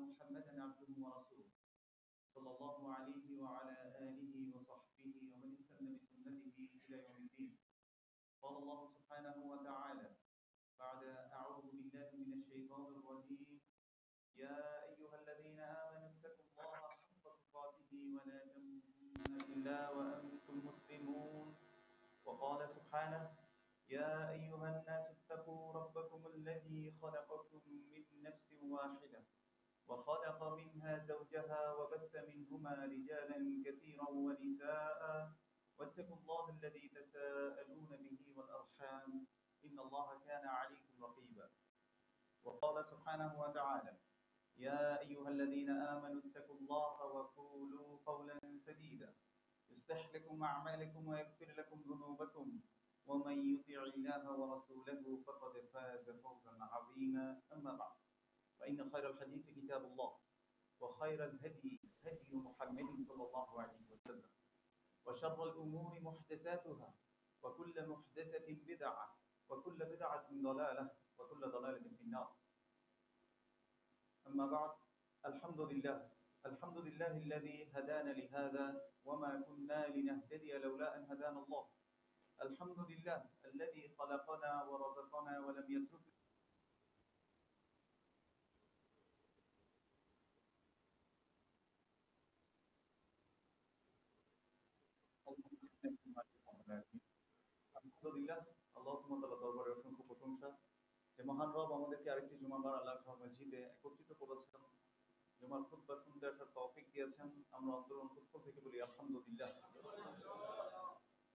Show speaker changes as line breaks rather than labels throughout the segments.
محمدا عبده ورسوله صلى الله عليه وعلى آله وصحبه ومن استنى بسنته إلى يوم الدين. قال الله سبحانه وتعالى بعد أعوذ بالله من الشيطان الرجيم: يا أيها الذين آمنوا اتقوا الله حق تقاته ولا تموتن إلا وأنتم مسلمون. وقال سبحانه: يا أيها الناس اتقوا ربكم الذي خلقكم من نفس واحدة وخلق منها زوجها وبث منهما رجالا كثيرا ونساء واتقوا الله الذي تساءلون به والأرحام إن الله كان عليكم رقيبا. وقال سبحانه وتعالى: يا أيها الذين آمنوا اتقوا الله وقولوا قولا سديدا يصلح لكم أعمالكم ويغفر لكم ذنوبكم ومن يطع الله ورسوله فقد فاز فوزا عظيما. أما بعد، فإن خير الحديث كتاب الله وخير الهدي هدي محمد صلى الله عليه وسلم وشر الأمور محدثاتها وكل محدثة بدعة وكل بدعة ضلالة وكل ضلالة في النار. أما بعد، الحمد لله الذي هدانا لهذا وما كنا لنهتدي لولا أن هدانا الله. الحمد لله الذي خلقنا ورزقنا ولم يتركنا আলহামদুলিল্লাহ, আল্লাহ সুবহানাহু ওয়া তাআলার দরবারে অসংখ্য প্রশংসা যে মহান রব আমাদেরকে আরেকটি জুমাবার আল্লাহর মসজিদে একত্রিত করেছেন, জুমার খুতবা শুনতে আসার তৌফিক দিয়েছেন। আমরা অন্তঃস্থল থেকে বলি আলহামদুলিল্লাহ।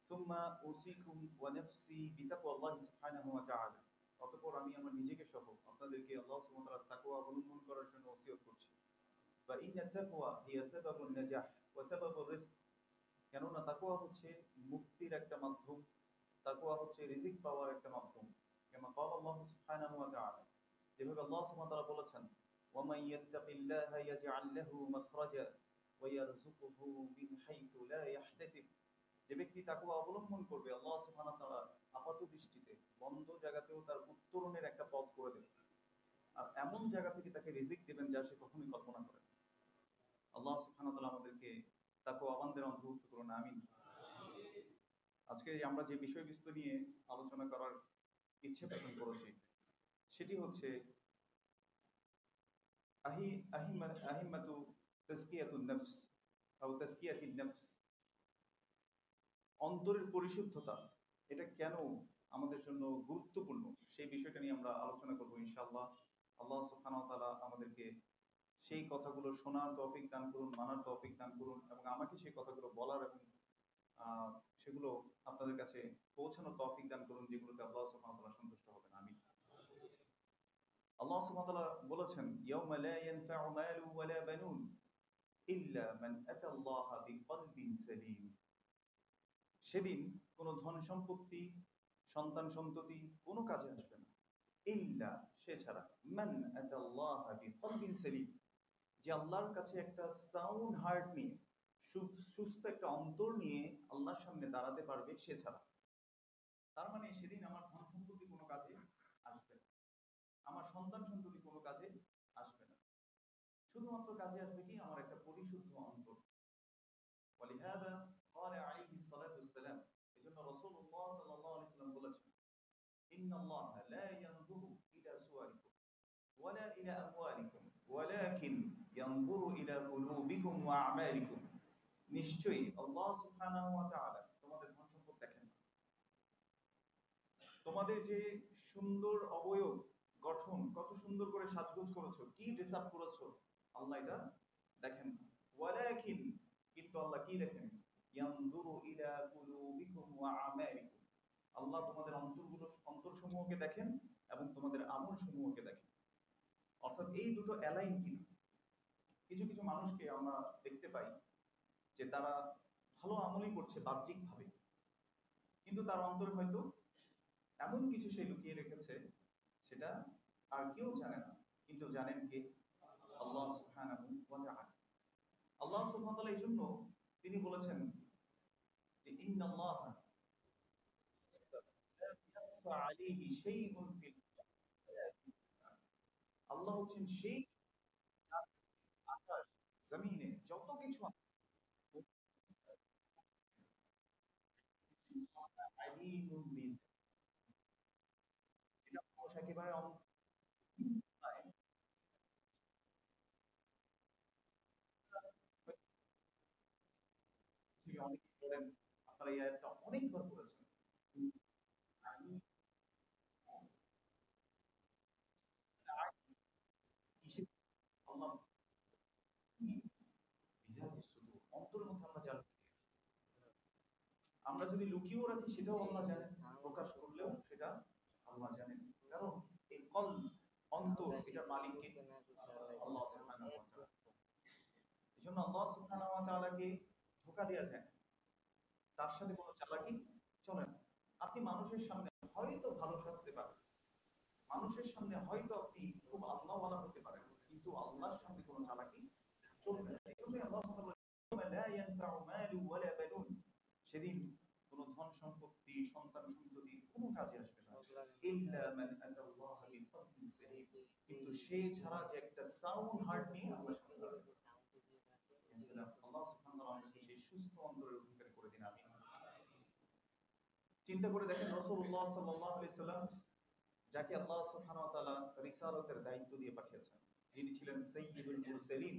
সুম্মা উসিকুম ওয়া নাফসি বিতাকওয়াল্লাহি সুবহানাহু ওয়া তাআলা। অতঃপর আমি আমার নিজেকে সহ আপনাদেরকে আল্লাহ সুবহানাহু ওয়া তাআলার তাকওয়া অবলম্বন করার জন্য ওসিয়ত করছি। ওয়া ইন্নাত তাকওয়া হিয়া সাবাবুন নাজাহ ওয়া সাবাবুর রিজক। কেননা তাকওয়া হচ্ছে মুক্তির একটা মাধ্যম, তাকওয়া হচ্ছে রিজিক পাওয়ার একটা মাধ্যম। কামা ক্বালা আল্লাহু সুবহানাহু ওয়া তাআলা, যেভাবে আল্লাহ সুবহানাহু ওয়া তাআলা বলেছেন: ওয়া মান ইয়াত্তাকিল্লাহা ইয়াজআল লাহু মাখরাজা ওয়া ইয়ারযুকুহু মিন হাইথু লা ইয়াহতাসিব। যে ব্যক্তি তাকওয়া অবলম্বন করবে, আল্লাহ সুবহানাহু ওয়া তাআলা আপাত দৃষ্টিতে বন্ধ জায়গাতেও তার উত্তরণের একটা পথ করে দেবেন, আর এমন জায়গা থেকে তাকে রিজিক দিবেন যা সে কখনোই কল্পনা করে না। আল্লাহ সুবহানাহু ওয়া তাআলা আমাদেরকে তাকওয়াবানদের অন্তর্ভুক্ত করুন, আমিন। আজকে আমরা যে বিষয়বস্তু নিয়ে আলোচনা করার ইচ্ছে পোষণ করেছি সেটি হচ্ছে আহিম্মাতু তাজকিয়াতুন নফস আও তাজকিয়াতুন নফস। অন্তরের পরিশুদ্ধতা এটা কেন আমাদের জন্য গুরুত্বপূর্ণ সেই বিষয়টা নিয়ে আমরা আলোচনা করব ইনশাআল্লাহ। আল্লাহ সুবহানাহু ওয়া তাআলা আমাদেরকে সেই কথাগুলো শোনার তৌফিক দান করুন, মানার তৌফিক দান করুন, এবং আমাকে সেই কথাগুলো বলার এবং সেগুলো আপনাদের কাছে পৌঁছানোর তৌফিক দান করুন, যেগুলোতে আল্লাহ সুবহানাহু ওয়া তাআলা সন্তুষ্ট হবেন, আমিন। আল্লাহ সুবহানাহু ওয়া তাআলা বলেছেন: ইয়াউমা লা ইয়ানফা'ু মালু ওয়া লা বানুন ইল্লা মান আতাল্লাহা বিকলবিন সালিম। সেদিন কোনো ধন সম্পত্তি, সন্তান সন্ততি কোনো কাজে আসবে না, ইল্লা সে ছাড়া, মান আতাল্লাহা বিকলবিন সালিম, যে আল্লাহর কাছে একটা সাউন্ড হার্ট নিয়ে, সুস্থ একটা অন্তর নিয়ে আল্লাহর সামনে দাঁড়াতে পারবে সে ছাড়া। তার মানে সেদিন আমার ধন সম্পত্তি কোনো কাজে আসবে না, আমার সন্তান সন্ততি কোনো কাজে আসবে না, শুধুমাত্র কাজে আসবে কি আমার একটা পরিশুদ্ধ অন্তর। ওয়ালিহাদা ক্বালা আলাইহিস সালাতু ওয়াসসালাম, এজন্য রাসূলুল্লাহ সাল্লাল্লাহু আলাইহি ওয়াসাল্লাম বলেছেন: ইন্নাল্লাহা লা ইয়ানজুরু ইলা সুওয়ারিকুম ওয়ালা ইলা আমওয়ালিকুম ওয়ালাকিন ইয়ানজুরু ইলা কুলুবিকুম ওয়া আমালিকুম। নিশ্চয়ই আল্লাহ সুবহানাহু ওয়া তাআলা তোমাদের ধন সম্পদ দেখেন না, তোমাদের যে সুন্দর অবয়ব গঠন, কত সুন্দর করে সাজগোজ করেছো, কি ড্রেস আপ করেছো, আল্লাহ এটা দেখেন না। ওয়ালাকিন, কিন্তু আল্লাহ কি দেখেন? ইয়ানজুরু ইলা কুলুবিকুম ওয়া আমালিকুম, আল্লাহ তোমাদের অন্তরসমূহকে দেখেন এবং তোমাদের আমল সমূহকে দেখেন। অর্থাৎ এই দুটো অ্যালাইন কিনা। কিছু কিছু মানুষকে আমরা দেখতে পাই যে তারা ভালো আমলই করছে বাহ্যিকভাবে, কিন্তু তার অন্তরে হয়তো এমন কিছু সে লুকিয়ে রেখেছে সেটা আর কেউ জানে না, কিন্তু জানেন কে? আল্লাহ সুবহানাহু ওয়া তাআলা। আল্লাহ সুবহানাহু ওয়া তাআলা এই জন্য তিনি বলেছেন যে ইন্নাল্লাহা লা ইয়াখফা আলাইহি শাইউন ফিল, আল্লাহ হচ্ছেন সেই জমিনে যত কিছু আলিমুন বিল, এটা মানুষ একেবারে অনেক পড়েন, আপনারা এই আয়াতটা অনেকবার পড়েছেন। আমি কিসে আল্লাহ বিধাতে শুধু অন্তরের মধ্যে আমরা যা আমরা যদি লুকিয়েও রাখি সেটাও আল্লাহ জানেন, প্রকাশ করলেও সেটা আল্লাহ জানেন। কারণ এই কল অন্তর এটার মালিককে আল্লাহ সুবহানাহু ওয়া তাআলা। এজন্য আল্লাহ সুবহানাহু ওয়া তাআলাকে ধোঁকা দেওয়া যায় না, তার সাথে কোনো চালাকি চলে না। আপনি মানুষের সামনে হয়তো ভালো সাজতে পারেন, মানুষের সামনে হয়তো আপনি খুব আল্লাহওয়ালা হতে পারেন, কিন্তু আল্লাহর সামনে কোনো চালাকি চলবে না। এই জন্যই আল্লাহ সুবহানাহু ওয়া তাআলা লা ইয়ানফাউ মালু ওয়ালা বানুন, সেদিন কোনো ধন সম্পত্তি সন্তান সন্ততি কোনো কাজে আসবে না, ইল্লা মান আতাল্লাহ বিকলবিন সালিম, কিন্তু সে ছাড়া যে একটা সাউন্ড হার্ট নিয়ে আল্লাহর সামনে দাঁড়াবে। আল্লাহ সুবহানাহু ওয়া তাআলা আমাদেরকে সেই সুস্থ অন্তরের অধিকারী করে দিন, আমিন। চিন্তা করে দেখেন রাসূলুল্লাহ সাল্লাল্লাহু আলাইহি সাল্লাম, যাকে আল্লাহ সুবহানাহু ওয়া তাআলা রিসালাতের দায়িত্ব দিয়ে পাঠিয়েছেন, যিনি ছিলেন সাইয়্যিদুল মুরসালিন,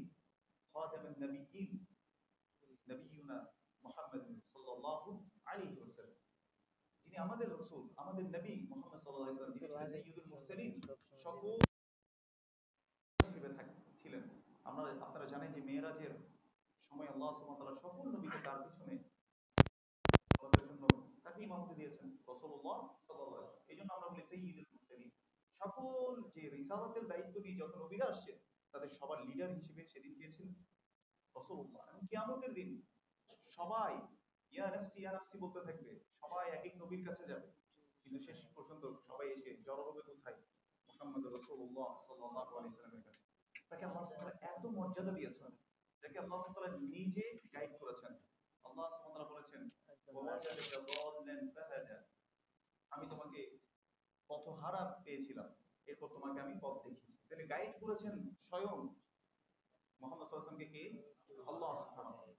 খাতামুন নবিয়্যিন, নবিয়ুনা মুহাম্মদ সাল্লাল্লাহু আলাইহি ওয়াসাল্লাম, যিনি আমাদের রাসূল, আমাদের নবী মুহাম্মদ সাল্লাল্লাহু আলাইহি ওয়াসাল্লাম, যিনি ছিলেন সাইয়্যিদুল মুরসালিন, সকল হিসেবে ছিলেন। আপনারা জানেন যে মেরাজের সময় আল্লাহ সুবহানাহু ওয়া তাআলা সকল নবীকে তার পিছনে আমাদের জন্য তাকে ইমামতি দিয়েছেন রাসূলুল্লাহ সাল্লাল্লাহু আলাইহি ওয়াসাল্লাম। এইজন্য আমরা বলি সাইয়্যিদুল মুরসালিন। সকল যে রিসালাতের দায়িত্ব নিয়ে যত নবীরা আসছে, তাদের সবার লিডার হিসেবে সেদিন কে ছিলেন? রাসূলুল্লাহ। এবং কিয়ামতের দিন সবাই ইয়া নাফসি বলতে থাকবে, সবাই এক এক নবীর কাছে যাবে, কিন্তু শেষ পর্যন্ত সবাই এসে জড়ো হবে কোথায়? মুহাম্মদ রাসূলুল্লাহ সাল্লাল্লাহু আলাইহি ওয়াসাল্লামের কাছে। তাকে আল্লাহ সুবহানাহু ওয়া তাআলা এত মর্যাদা দিয়েছেন, যাকে আল্লাহ সুবহানাহু ওয়া তাআলা নিজে গাইড করেছেন। আল্লাহ সুবহানাহু ওয়া তাআলা বলেছেন, ওয়া ওয়াজাদাকা দাল্লান ফাহাদা, আমি তোমাকে পথহারা পেয়েছিলাম, এরপর তোমাকে আমি পথ দেখিয়েছি। তাহলে গাইড করেছেন স্বয়ং মুহাম্মদ সাল্লাল্লাহু আলাইহি ওয়াসাল্লামকে কে? আল্লাহ সুবহানাহু ওয়া তাআলা।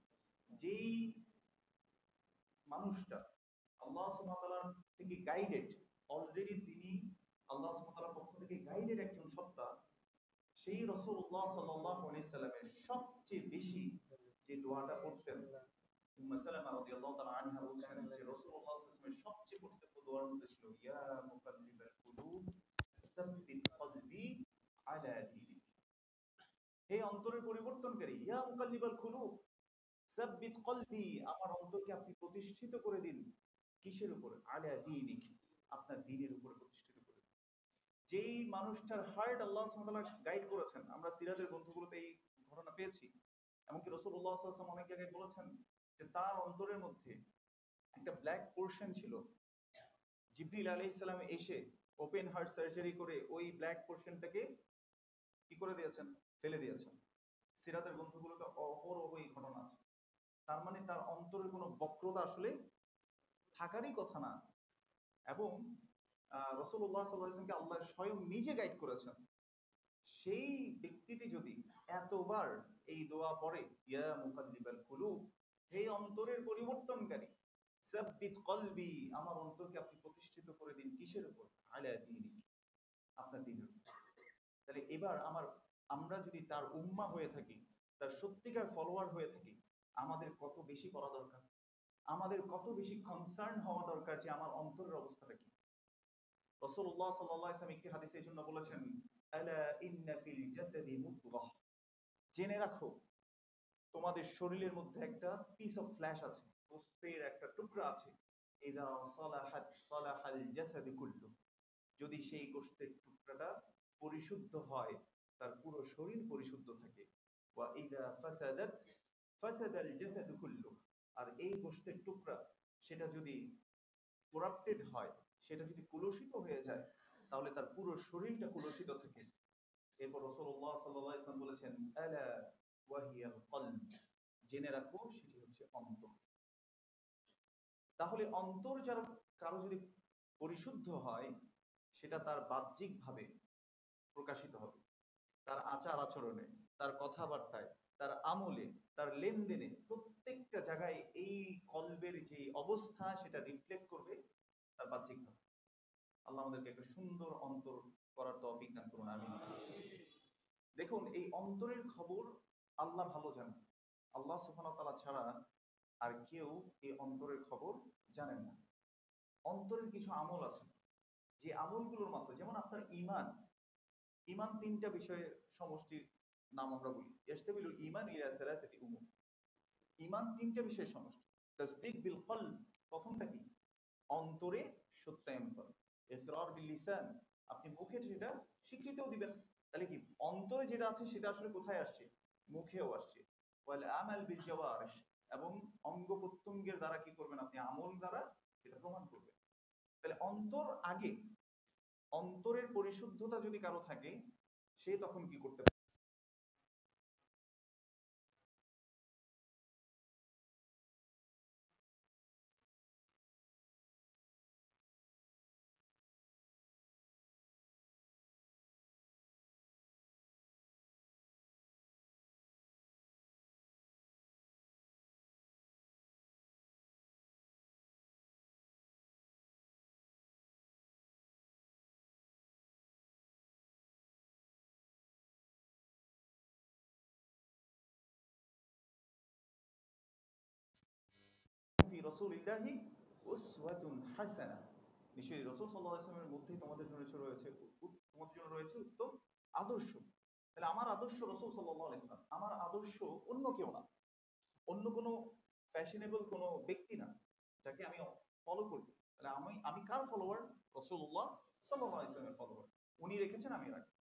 যেই মানুষটা আল্লাহ সুবহানাহু ওয়া তাআলার থেকে গাইডেড, অলরেডি তিনি আল্লাহ সুবহানাহু ওয়া তাআলার পক্ষ থেকে গাইডেড একজন সত্তা, সেই রাসূলুল্লাহ সাল্লাল্লাহু আলাইহি সাল্লামের সবচেয়ে বেশি যে দোয়াটা পড়তেন, উম্মে সালামা রাদিয়াল্লাহু তাআলা আনহা বলছেন যে রাসূলুল্লাহ সাল্লাল্লাহু আলাইহি ওয়াসাল্লামের সবচেয়ে পরিচিত দোয়ার মধ্যে ছিল, ইয়া মুকাল্লিবাল কুলুব সাব্বিত কলবি আলা দীনিক, হে অন্তরের পরিবর্তনকারী, ইয়া মুকাল্লিবাল কুলুব সাব্বিত কলবি, আমার অন্তরকে আপনি প্রতিষ্ঠিত করে দিন। কিসের উপর? আলা দীনিক, আপনার দ্বীনের উপর প্রতিষ্ঠিত করে দিন। যেই মানুষটার হার্ট আল্লাহ সুবহানাহু ওয়া তাআলা গাইড করেছেন, আমরা সিরাতের গ্রন্থগুলোতে এই ঘটনা পেয়েছি। এমনকি রাসূলুল্লাহ সাল্লাল্লাহু আলাইহি ওয়াসাল্লাম অনেক জায়গায় বলেছেন যে তার অন্তরের মধ্যে একটা ব্ল্যাক পোরশন ছিল, জিবরিল আলাইহিস সালাম এসে ওপেন হার্ট সার্জারি করে ওই ব্ল্যাক পোরশনটাকে কি করে দিয়েছেন? ফেলে দিয়েছেন। সিরাতের গ্রন্থগুলোতে অহরহ এই ঘটনা আছে। তার মানে তার অন্তরের কোনো বক্রতা আসলে থাকারই কথা না। এবং রাসূলুল্লাহ সাল্লাল্লাহু আলাইহি ওয়াসাল্লামকে আল্লাহ স্বয়ং নিজে গাইড করেছেন। সেই ব্যক্তিটি যদি এতবার এই দোয়া পড়ে, ইয়া মুকাল্লিবাল কুলুব, হে অন্তরের পরিবর্তনকারী, সাব্বিত কলবি, আমার অন্তরকে আপনি প্রতিষ্ঠিত করে দিন কিসের উপর? আলা দীনিক, আপনার দ্বীনের উপর। তাহলে এবার আমরা যদি তার উম্মাহ হয়ে থাকি, তার সত্যিকার ফলোয়ার হয়ে থাকি, আমাদের কত বেশি করা দরকার, আমাদের কত বেশি কনসার্ন হওয়া দরকার যে আমার অন্তরের অবস্থাটা কি। রাসূলুল্লাহ সাল্লাল্লাহু আলাইহি ওয়াসাল্লাম একটি হাদিসে এজন্য বলেছেন, আলা ইন্না ফিল জাসাদি মুদগাহ, জেনে রাখো তোমাদের শরীরের মধ্যে একটা পিস অফ ফ্ল্যাশ আছে, গোশতের একটা টুকরা আছে, ইযা সালাহাত সালাহাল জাসাদু কুল্লু, যদি সেই গোশতের টুকরাটা পরিশুদ্ধ হয়, তার পুরো শরীর পরিশুদ্ধ থাকে। ওয়া ইযা ফাসাদাত ফাসাদাল জাসাদু কুল্লু, আর এই গোশতের টুকরা সেটা যদি করাপ্টেড হয়, সেটা যদি কুলসিত হয়ে যায়, তাহলে তার পুরো শরীরটা কুলসিত থাকে। এরপর রাসূলুল্লাহ সাল্লাল্লাহু আলাইহি ওয়াসাল্লাম বলেছেন, আলা ওয়াহিয়াল কলব, জেনে রাখো সেটি হচ্ছে অন্তর। তাহলে অন্তর যার কারো যদি পরিশুদ্ধ হয়, সেটা তার বাহ্যিকভাবে প্রকাশিত হবে, তার আচার আচরণে, তার কথাবার্তায়, তার আমলে, তার লেনদেনে প্রত্যেকটা জায়গায় এই কলবের যে অবস্থা সেটা রিফ্লেক্ট করবে তার বাহ্যিকভাবে। আল্লাহ আমাদেরকে একটা সুন্দর অন্তর করার তৌফিক দান করুন, আমিন। দেখুন, এই অন্তরের খবর আল্লাহ ভালো জানেন। আল্লাহ সুবহানাহু ওয়া তাআলা ছাড়া আর কেউ এই অন্তরের খবর জানেন না। অন্তরের কিছু আমল আছে, যে আমলগুলোর মাধ্যমে, যেমন আপনার ঈমান। ঈমান তিনটা বিষয়ের সমষ্টির নাম আমরা বলি। ইস্তাবিলুল ঈমান ইলা সালাসাতি উমুর। ঈমান তিনটা বিষয়ের সমষ্টি। তাসদীক বিল কলব, প্রথমটা কি? অন্তরে সত্যায়ন করা। ইকরার বিল লিসান, আপনি মুখে সেটা স্বীকৃতিও দিবেন। তাহলে কি অন্তরে যেটা আছে সেটা আসলে কোথায় আসছে? মুখেও আসছে। ওয়াল আমাল বিল জাওয়ারিহ, এবং অঙ্গ প্রত্যঙ্গের দ্বারা কি করবেন? আপনি আমল দ্বারা সেটা প্রমাণ করবেন। তাহলে অন্তর আগে, অন্তরের পরিশুদ্ধতা যদি কারো থাকে, সে তখন কি করতে পারে? ফি রাসূলিল্লাহি উসওয়াতুন হাসানাহ, নিশ্চয়ই রাসূল সাল্লাল্লাহু আলাইহি ওয়াসাল্লামের মধ্যেই তোমাদের জন্য রয়েছে উত্তম আদর্শ। তাহলে আমার আদর্শ রাসূল সাল্লাল্লাহু আলাইহি ওয়াসাল্লাম, আমার আদর্শ অন্য কেউ না, অন্য কোনো ফ্যাশনেবল কোনো ব্যক্তি না যাকে আমি ফলো করব। তাহলে আমি আমি কার ফলোয়ার? রাসূলুল্লাহ সাল্লাল্লাহু আলাইহি ওয়াসাল্লামের ফলোয়ার। উনি রেখেছেন, আমি রাখি।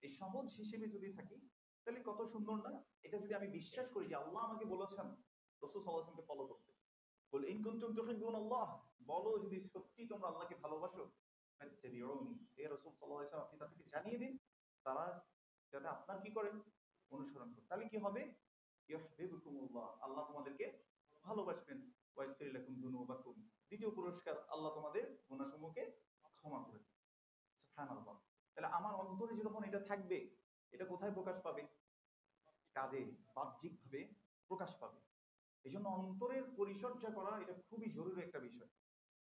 এই সহজ হিসেবে যদি থাকি, তাহলে কত সুন্দর না? এটা যদি আমি বিশ্বাস করি যে আল্লাহ আমাকে বলেছেন রাসূল সাল্লাল্লাহু আলাইহি ওয়াসাল্লামকে ফলো করতে। বল ইন কুনতুম তুহিব্বুনাল্লাহ, বলো যদি সত্যি তোমরা আল্লাহকে ভালোবাসো, ফাত্তাবিউনি, হে রাসূল সাল্লাল্লাহু আলাইহি ওয়াসাল্লাম আপনি তাদেরকে জানিয়ে দিন, তারা যাতে আপনার কি করেন? অনুসরণ করে। তাহলে কি হবে? ইউহিব্বুকুমুল্লাহ, আল্লাহ তোমাদেরকে ভালোবাসবেন। ওয়া ইয়াগফির লাকুম যুনুবাকুম, দ্বিতীয় পুরস্কার, আল্লাহ তোমাদের গুনাহসমূহকে ক্ষমা করে দিবেন। সুবহানাল্লাহ। তাহলে আমার অন্তরে যখন এটা থাকবে, এটা কোথায় প্রকাশ পাবে? কাজে, বাহ্যিকভাবে প্রকাশ পাবে। এজন্য অন্তরের পরিচর্যা করা এটা খুবই জরুরি একটা বিষয়।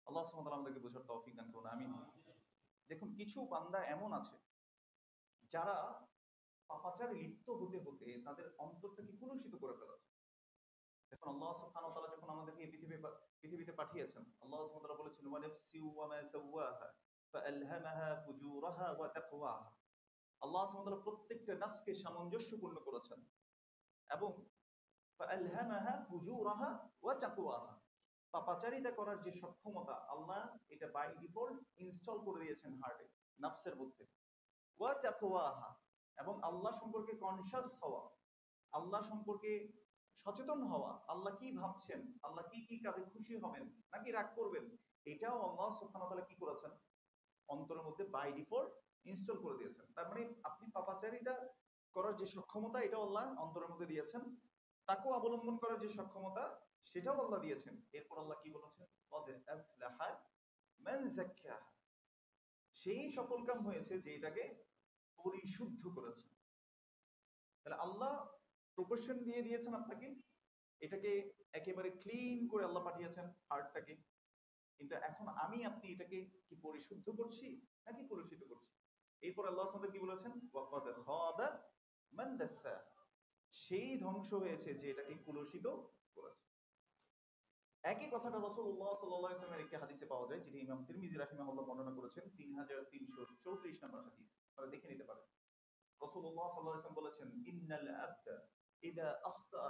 আল্লাহ সুবহানাহু ওয়া তাআলা আমাদেরকে বোঝার তৌফিক দান করুন, আমিন। দেখুন, কিছু বান্দা এমন আছে যারা পাপাচারে লিপ্ত হতে হতে তাদের অন্তরটাকে কলুষিত করে ফেলেছে। দেখুন, আল্লাহ সুবহানাহু ওয়া তাআলা যখন আমাদেরকে এই পৃথিবীতে পাঠিয়েছেন, আল্লাহ সুবহানাহু ওয়া তাআলা বলেছেন ওয়া নাফসি ওয়া মা সাওয়াহা ফাআলহামাহা ফুজুরাহা ওয়া তাকওয়াহা। আল্লাহ সুবহানাহু ওয়া তাআলা প্রত্যেকটা নফসকে সামঞ্জস্যপূর্ণ করেছেন, এবং ফাআলহামাহা ফুজুরাহা ওয়া তাকওয়াহা, পাপাচারিতা করার যে সক্ষমতা আল্লাহ এটা বাই ডিফল্ট ইনস্টল করে দিয়েছেন হার্টে, নফসের মধ্যে। ওয়া তাকওয়াহা, এবং আল্লাহ সম্পর্কে কনশাস হওয়া, আল্লাহ সম্পর্কে সচেতন হওয়া, আল্লাহ কি ভাবছেন, আল্লাহ কি কি কাজে খুশি হবেন নাকি রাগ করবেন, এটাও আল্লাহ সুবহানাহু ওয়া তাআলা কি করেছেন? অন্তরের মধ্যে বাই ডিফল্ট ইনস্টল করে দিয়েছেন। তার মানে আপনি পাপাচারিতা করার যে সক্ষমতা এটাও আল্লাহ অন্তরের মধ্যে দিয়েছেন, তাকেও অবলম্বন করার যে সক্ষমতা সেটাও আল্লাহ দিয়েছেন। এরপর আল্লাহ কি বলেছেন? কদ আফলাহা মান যাক্কাহা, সেই সফলকাম হয়েছে যে এটাকে পরিশুদ্ধ করেছে। তাহলে আল্লাহ প্রপোর্শন দিয়ে দিয়েছেন আপনাকে, এটাকে একেবারে ক্লিন করে আল্লাহ পাঠিয়েছেন হার্টটাকে। কিন্তু এখন আমি আপনি এটাকে কি পরিশুদ্ধ করছি নাকি কলুষিত করছি? এরপর আল্লাহ সাল্লাল্লাহু কি বলেছেন? ওয়াকাদ খাবা মান দাসসা, সেই ধ্বংস হয়েছে যে এটাকে কলুষিত করেছে। একই কথাটা রাসূলুল্লাহ সাল্লাল্লাহু আলাইহি ওয়াসাল্লামের একটি হাদিসে পাওয়া যায়, যেটি ইমাম তিরমিজি রাহিমাহুল্লাহ বর্ণনা করেছেন, 3334 নম্বর হাদিস। আপনারা দেখে নিতে পারেন। রাসূলুল্লাহ সাল্লাল্লাহু আলাইহি ওয়াসাল্লাম বলেছেন, ইন্নাল আবদা ইযা আখতা,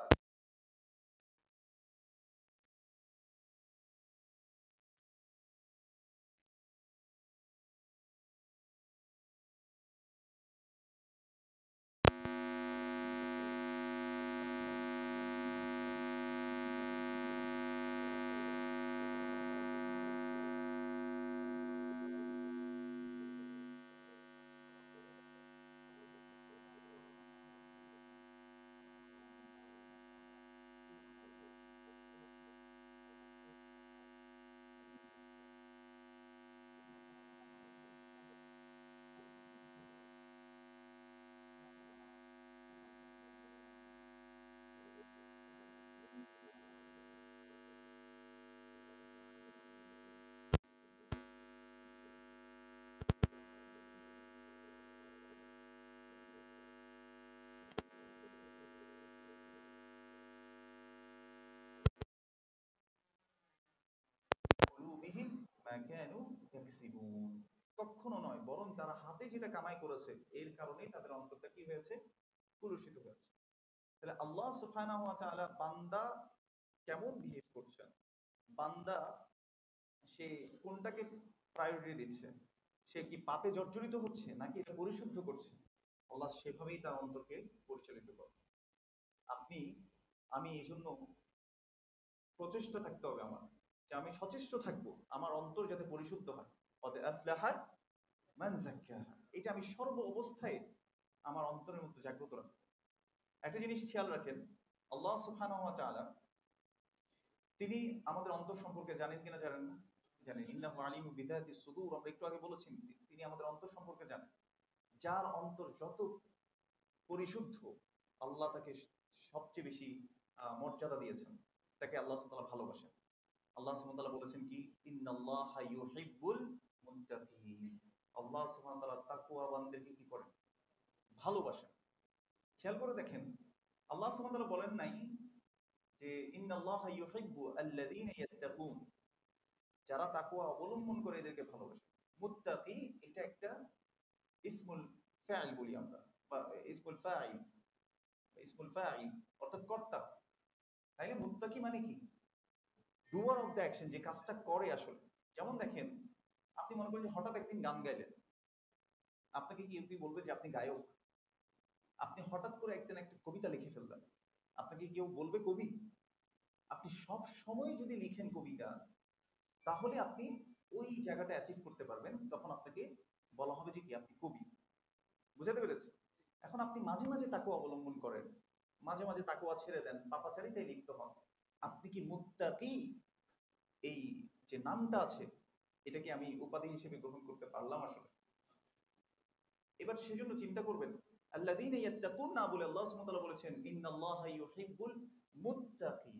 বিমা কানু ইয়াকসিবুন, কখনো নয়, বরং তারা হাতে যেটা কামাই করেছে এর কারণেই তাদের অন্তরটা কি হয়েছে, পুরুষিত হয়েছে। তাহলে আল্লাহ সুবহানাহু ওয়া তাআলা বান্দা কেমন বিহেভ করছেন, বান্দা সে কোনটাকে প্রায়োরিটি দিচ্ছে, সে কি পাপে জর্জরিত হচ্ছে নাকি এটা পরিশুদ্ধ করছে, আল্লাহ সেভাবেই তার অন্তরকে পরিচালিত করে। আপনি আমি এই জন্য প্রচেষ্টা থাকতে হবে আমার, যে আমি সচেষ্ট থাকবো আমার অন্তর যাতে পরিশুদ্ধ হয়। কদ আফলাহা মান যাক্কাহা, এটা আমি সর্ব অবস্থায় আমার অন্তরের মধ্যে জাগ্রত রাখবো। একটা জিনিস খেয়াল রাখেন, আল্লাহ সুবহানাহু ওয়া তাআলা তিনি আমাদের অন্তর সম্পর্কে জানেন কিনা জানেন না? জানেন। ইন্নাহু আলিমু বিযাতিস সুদূর, আমরা একটু আগে বলেছি তিনি আমাদের অন্তর সম্পর্কে জানেন। যার অন্তর যত পরিশুদ্ধ আল্লাহ তাকে সবচেয়ে বেশি মর্যাদা দিয়েছেন, তাকে আল্লাহ সুবহানাহু ওয়া তাআলা ভালোবাসেন। আল্লাহ সুবহানাহু ওয়া তাআলা বলেছেন কি, ইন্নাল্লাহা ইউহিব্বুল মুত্তাকিন, আল্লাহ সুবহানাহু ওয়া তাআলা তাকওয়াবানদেরকে কি করেন, ভালোবাসেন। খেয়াল করে দেখেন, আল্লাহ সুবহানাহু ওয়া তাআলা বলেন নাই যে ইন্নাল্লাহা ইউহিব্বু আল্লাযীনা ইয়াত্তাকুন, যারা তাকওয়া অবলম্বন করে এদেরকে ভালোবাসে। মুত্তাকি এটা একটা ইসমুল ফাইল বলি আমরা, বা ইসমুল ফাইল, ইসমুল ফাইল অর্থাৎ কর্তা। তাইলে মুত্তাকি মানে কি, ডুয়ার অফ দ্য অ্যাকশন, যে কাজটা করে আসলে। যেমন দেখেন, আপনি মনে করেন যে হঠাৎ একদিন গান গাইলেন, আপনাকে কি কেউ বলবে যে আপনি গায়ক? আপনি হঠাৎ করে একদিন একটা কবিতা লিখে ফেললেন, আপনাকে কেউ বলবে কবি? আপনি সব সময় যদি লিখেন কবিতা, তাহলে আপনি ওই জায়গাটা অ্যাচিভ করতে পারবেন, তখন আপনাকে বলা হবে যে কি আপনি কবি। বুঝাতে পেরেছি? এখন আপনি মাঝে মাঝে তাকওয়া অবলম্বন করেন, মাঝে মাঝে তাকওয়া ছেড়ে দেন, পাপাচারিতায় লিপ্ত হন, আপনি কি মুত্তাকি, এই যে নামটা আছে এটাকে আমি উপাধি হিসেবে গ্রহণ করতে পারলাম আসলে? এবার সেজন্য চিন্তা করবেন, আল্লাযীনা ইয়াত্তাকুন না বলে আল্লাহ সুবহানাহু ওয়া তাআলা বলেছেন ইন্নাল্লাহা ইউহিব্বুল মুত্তাকিন,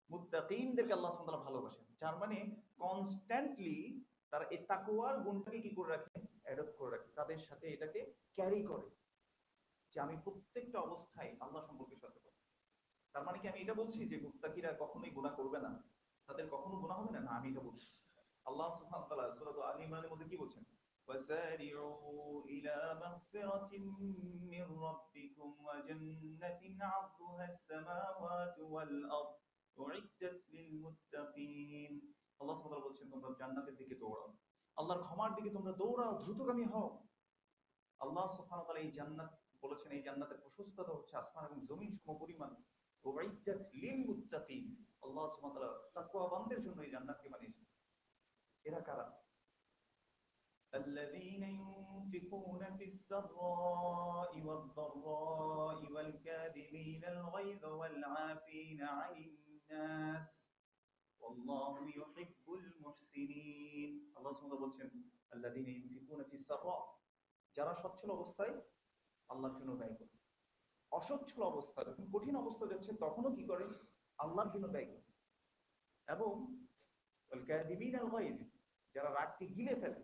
মুত্তাকিনদেরকে আল্লাহ সুবহানাহু ওয়া তাআলা ভালোবাসেন। যার মানে কনস্ট্যান্টলি তারা এই তাকওয়ার গুণটাকে কি করে রাখে, অ্যাডপ্ট করে রাখে, তাদের সাথে এটাকে ক্যারি করে, যে আমি প্রত্যেকটা অবস্থায় আল্লাহ সম্পর্কে সচেতন। তার মানে কি আমি এটা বলছি যে মুত্তাকিরা কখনোই গুনাহ করবে না, তাদের কখনো গুনাহ হবে না? না, আমি এটা বলছি। আল্লাহ সুবহানাহু ওয়া তাআলা সূরা আল ইমরানের মধ্যে কি বলছেন, ওয়াসারিউ ইলা মাগফিরাতিন মির রাব্বিকুম ওয়া জান্নাতিন 'আরদুহাস সামাওয়াতু ওয়াল আরদ উইদ্দাত লিল মুত্তাকিন। আল্লাহ সুবহানাহু ওয়া তাআলা বলছেন তোমরা জান্নাতের দিকে দৌড়াও, আল্লাহর ক্ষমার দিকে তোমরা দৌড়াও, দ্রুতগামী হও। আল্লাহ সুবহানাহু ওয়া তাআলা এই জান্নাত বলেছেন, এই জান্নাতের প্রশস্ততা হচ্ছে আসমান এবং জমিন সমপরিমাণ। উইদ্দাত লিল মুত্তাকিন, আল্লাহ সুবহানাহু ওয়া তাআলা তাকওয়াবানদের জন্য এই জান্নাতকে বানিয়েছেন। এরা কারা? الذين ينفقون في السراء والضراء والكاظمين الغيظ والعافين عن الناس والله يحب المحسنين। আল্লাহ সুবহানাহু বলছেন الذين ينفقون في السراء, যারা সচ্ছল অবস্থায় আল্লাহর জন্য ব্যয় করে, অসচ্ছল অবস্থা যখন কঠিন অবস্থা যাচ্ছে তখনও কি করে, আল্লাহর জন্য ব্যয় করে। এবং والكاظمين الغيظ, যারা রাগকে গিলে ফেলে,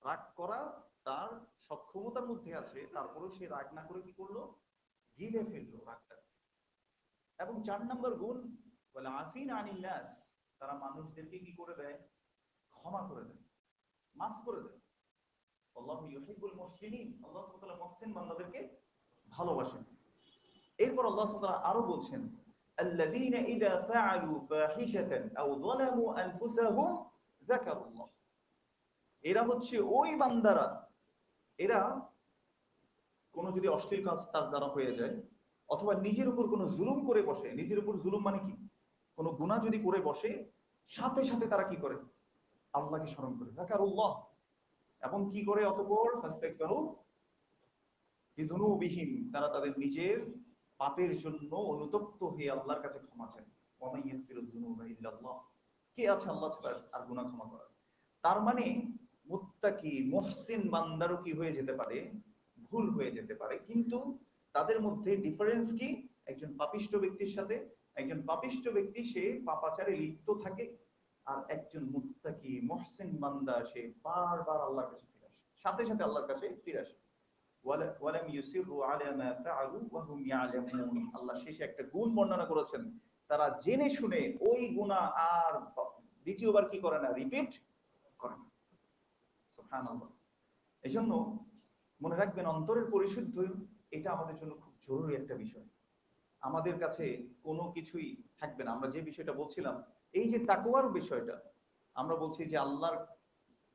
রাগ করা তার সক্ষমতার মধ্যে আছে, তারপরেও সে রাগ না করে কি করলো, গিলে ফেললো রাগটা। এবং 4 নম্বর গুণ ওয়াল আফিন আনিন নাস, তারা মানুষদেরকে কি করে দেয়, ক্ষমা করে দেয়, মাফ করে দেয়। আল্লাহু ইউহিব্বুল মুহসিনিন, আল্লাহ সুবহানাহু ওয়া তাআলা মুহসিন বান্দাদেরকে ভালোবাসেন। এরপর আল্লাহ সুবহানাহু ওয়া তাআলা আরো বলছেন আল্লাযীনা ইযা ফাআলু ফাহিশাতান আও যালামু আনফুসাহুম যাকারুল্লাহ, এরা হচ্ছে ওই বান্দারা, এরা কোন যদি অশ্লীল কাজ তার দ্বারা হয়ে যায়, অথবা নিজের উপর কোনো জুলুম করে বসে, নিজের উপর জুলুম মানে কি, কোন গুনাহ যদি করে বসে, সাথে সাথে তারা কি করে, আল্লাহকে স্মরণ করে, যাকারুল্লাহ, এবং কি করে, অতঃপর ফাস্তাগফিরু লিযুনুবিহিম, তারা তাদের নিজের পাপের জন্য অনুতপ্ত হয়ে আল্লাহর কাছে ক্ষমা চায়। ওয়া মান ইয়াগফিরুয যুনুবা ইল্লাল্লাহ, কে আছে আল্লাহ ছাড়া আর গুনাহ ক্ষমা করার? তার মানে মুত্তাকি মুহসিন বান্দারও কি হয়ে যেতে পারে, ভুল হয়ে যেতে পারে, কিন্তু তাদের মধ্যে ডিফারেন্স কি, একজন পাপিষ্ঠ ব্যক্তির সাথে, একজন পাপিষ্ঠ ব্যক্তি সে পাপাচারে লিপ্ত থাকে, আর একজন মুত্তাকি মুহসিন বান্দা সে বারবার আল্লাহর কাছে ফিরে আসে, সাথে সাথে আল্লাহর কাছে ফিরে আসে। ওয়ালাম ইউসিরু আলা মা ফাআলু ওয়া হুম ইয়ালামুন, আল্লাহ শেষে একটা গুণ বর্ণনা করেছেন, তারা জেনে শুনে ওই গুনাহ আর দ্বিতীয়বার কি করে না, রিপিট করে না। সুবহানাল্লাহ। এই জন্য মনে রাখবেন, অন্তরের পরিশুদ্ধ এটা আমাদের জন্য খুব জরুরি একটা বিষয়। আমাদের কাছে কোনো কিছুই থাকবে না। আমরা যে বিষয়টা বলছিলাম, এই যে তাকওয়ার বিষয়টা, আমরা বলছি যে আল্লাহর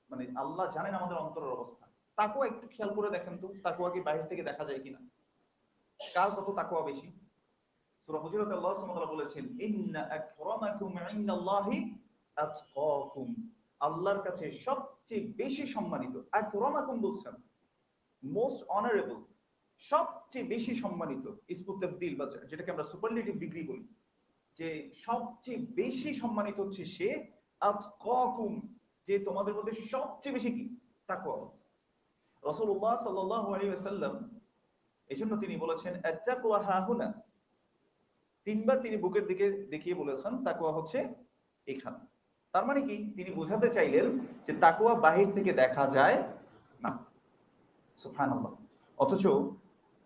মানে আল্লাহ জানেন আমাদের অন্তরের অবস্থা। তাকওয়া একটু খেয়াল করে দেখেন তো, তাকওয়া কি বাইরে থেকে দেখা যায় কিনা? কার কত তাকওয়া বেশি? সূরা হুজুরাতে আল্লাহ সুবহানাহু ওয়া তাআলা বলেছেন, ইন্না আকরামাকুম ইনদাল্লাহি আতকাকুম। আল্লাহর কাছে সবচেয়ে বেশি সম্মানিত, আকরামাকুম বলছেন, মোস্ট অনারেবল, সবচেয়ে বেশি সম্মানিত, ইসমু তাফদীল বা যেটাকে আমরা সুপারলেটিভ ডিগ্রি বলি, যে সবচেয়ে বেশি সম্মানিত হচ্ছে সে, আতকাকুম, যে তোমাদের মধ্যে সবচেয়ে বেশি কি তাকওয়া। রাসূলুল্লাহ সাল্লাল্লাহু আলাইহি ওয়াসাল্লাম এজন্য তিনি বলেছেন আত-তাকওয়া হাহুনা, তিনবার তিনি বুকের দিকে দেখিয়ে বলেছেন তাকওয়া হচ্ছে এখানে। তার মানে কি, তিনি বোঝাতে চাইলেন যে তাকওয়া বাহির থেকে দেখা যায় না। সুবহানাল্লাহ। অথচ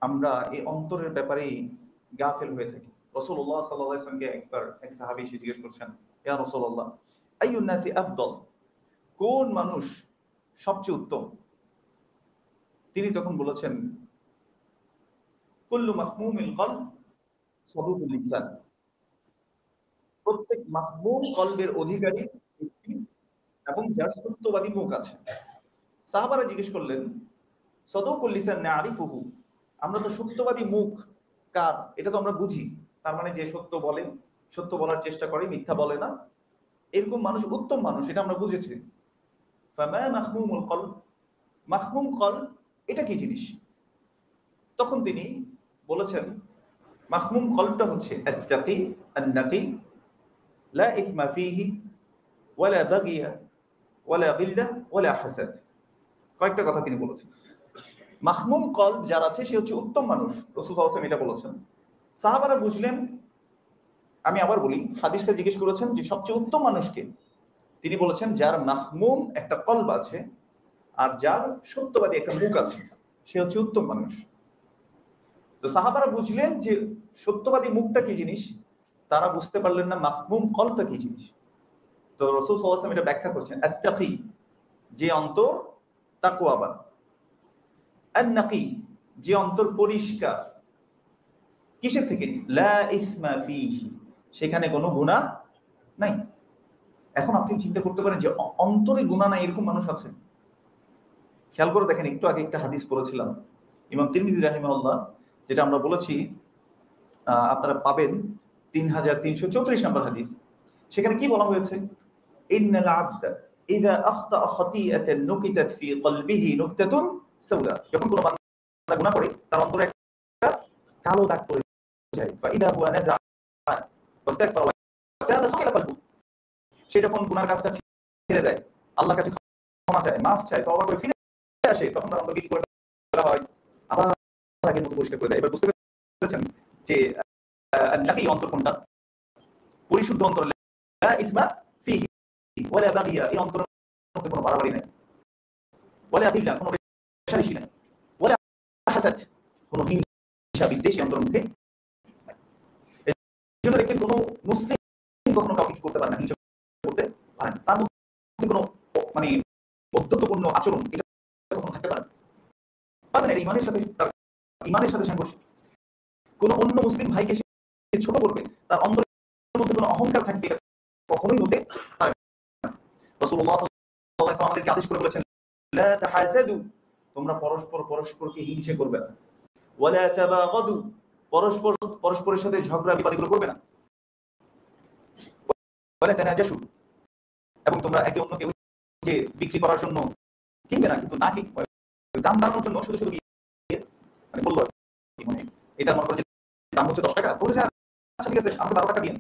আমরা এই অন্তরের ব্যাপারেই গাফেল হয়ে থাকি। রাসূলুল্লাহ সাল্লাল্লাহু আলাইহি ওয়াসাল্লামকে একবার এক সাহাবী এসে জিজ্ঞেস করছেন, ইয়া রাসূলুল্লাহ, আইয়ুন নাসি আফদল, কোন মানুষ সবচেয়ে উত্তম? তিনি তখন বলেছেন, কুল্লু মাহমুমিল কলব সাদুকুল লিসান, প্রত্যেক মাহমুম কলবের অধিকারী ব্যক্তি এবং যার সত্যবাদী মুখ আছে। সাহাবারা জিজ্ঞেস করলেন, সাদুকুল লিসান নারিফুহু, আমরা তো সত্যবাদী মুখ কার এটা তো আমরা বুঝি, তার মানে যে সত্য বলে, সত্য বলার চেষ্টা করে, মিথ্যা বলে না, এরকম মানুষ উত্তম মানুষ, এটা আমরা বুঝেছি। ফামা মাহমুমুল কলব, মাহমুম কলব এটা কি জিনিস? তখন তিনি বলেছেন, মাহমুম কলবটা হচ্ছে আত-তাকি আন-নাকি লা ইথমা ফীহি ওয়ালা বাগিয়া ওয়ালা গিল্লা ওয়ালা হাসাদ। কয়েকটা কথা তিনি বলেছেন। মাহমুম কলব যার আছে সে হচ্ছে উত্তম মানুষ, রাসূল সাল্লাল্লাহু আলাইহি ওয়াসাল্লাম এটা বলেছেন। সাহাবারা বুঝলেন, আমি আবার বলি, হাদিসটা জিজ্ঞেস করেছেন যে সবচেয়ে উত্তম মানুষকে, তিনি বলেছেন যার মাহমুম একটা কলব আছে আর যার সত্যবাদী একটা মুখ আছে, সে হচ্ছে উত্তম মানুষ। তো সাহাবারা বুঝলেন যে সত্যবাদী মুখটা কি জিনিস, তারা বুঝতে পারলেন না মাহমুম কলবটা কি জিনিস। তো রাসূল সাল্লাল্লাহু আলাইহি ওয়াসাল্লাম এটা ব্যাখ্যা করছেন, আত-তাকি যে অন্তর তাকওয়াবান, আন-নাকি যে অন্তর পরিষ্কার, কিসের থেকে? লা ইসমা ফীহি, সেখানে কোনো গুনাহ নাই। এখন আপনি চিন্তা করতে পারেন যে অন্তরে গুনাহ নাই এরকম মানুষ আছে? খেয়াল করে দেখেন, একটু আগে একটা হাদিস পড়েছিলাম ইমাম তিরমিজি রাহিমাহুল্লাহ, যেটা আমরা বলেছি আপনারা পাবেন 3334 নম্বর হাদিস। সেখানে কি বলা হয়েছে? ইন্নাল আবদা ইযা আখতা খাতিআতান নুকিতাত ফি কলবিহি নুকতাতুন সাওদা, যখন কোনো বান্দা গুনাহ করে তার অন্তরে একটা কালো দাগ পড়ে যায়। ফাইদা হুয়া নাযা ওয়াস্তাগফারা ওয়া তাআলা সাকিলা কলবু, সে যখন গুনার কাজটা ছেড়ে দেয়, আল্লাহর কাছে ক্ষমা চায়, মাফ চায়, তওবা করে ফিরে আসে, তখন তার অন্তর বিক্রি করে দেওয়া হয়, আবার আগের মতো পরিষ্কার করে দেয়। এবার বুঝতে পেরেছেন যে নাকি অন্তর কোনটা? পরিশুদ্ধ অন্তর, লা ইসমা ফীহি ওয়ালা বাগিয়া, এই অন্তরের মধ্যে কোনো বাড়াবাড়ি নাই, ওয়ালা গিল্লা, কোনো রেষারেষি নাই, ওয়ালা হাসাদ, কোনো হিংসা বিদ্বেষ এই অন্তরের মধ্যে নাই। এজন্য দেখবেন কোনো মুসলিম কখনো কাউকে কি করতে পারে না, হিংসা করতে পারে না, তার মধ্যে কোনো মানে বন্ধুত্বপূর্ণ আচরণ এটা কখনো থাকতে পারে না, ইমানের সাথে, তার ইমানের সাথে সাংঘর্ষিক। কোনো অন্য মুসলিম ভাইকে সে ছোট করবে, তার অন্তরের মধ্যে কোনো অহংকার থাকবে, এটা কখনোই হতে পারে না। রাসূলুল্লাহ সাল্লাল্লাহু আলাইহি ওয়াসাল্লাম আমাদেরকে আদেশ করে বলেছেন, লা তাহাসাদু, তোমরা পরস্পরকে হিংসা করবে না, ওয়ালা তাবাগাদু, পরস্পরের সাথে ঝগড়া বিবাদ এগুলো করবে না, ওয়ালা তানাজাসু, এবং তোমরা একে অন্যকে যে বিক্রি করার জন্য কিনবে না, কিন্তু না কি দাম বাড়ানোর জন্য শুধু শুধু মানে বললো মানে এটা মনে করে যে দাম হচ্ছে 10 টাকা, বলে আচ্ছা ঠিক আছে আমাকে 12 টাকা দিন,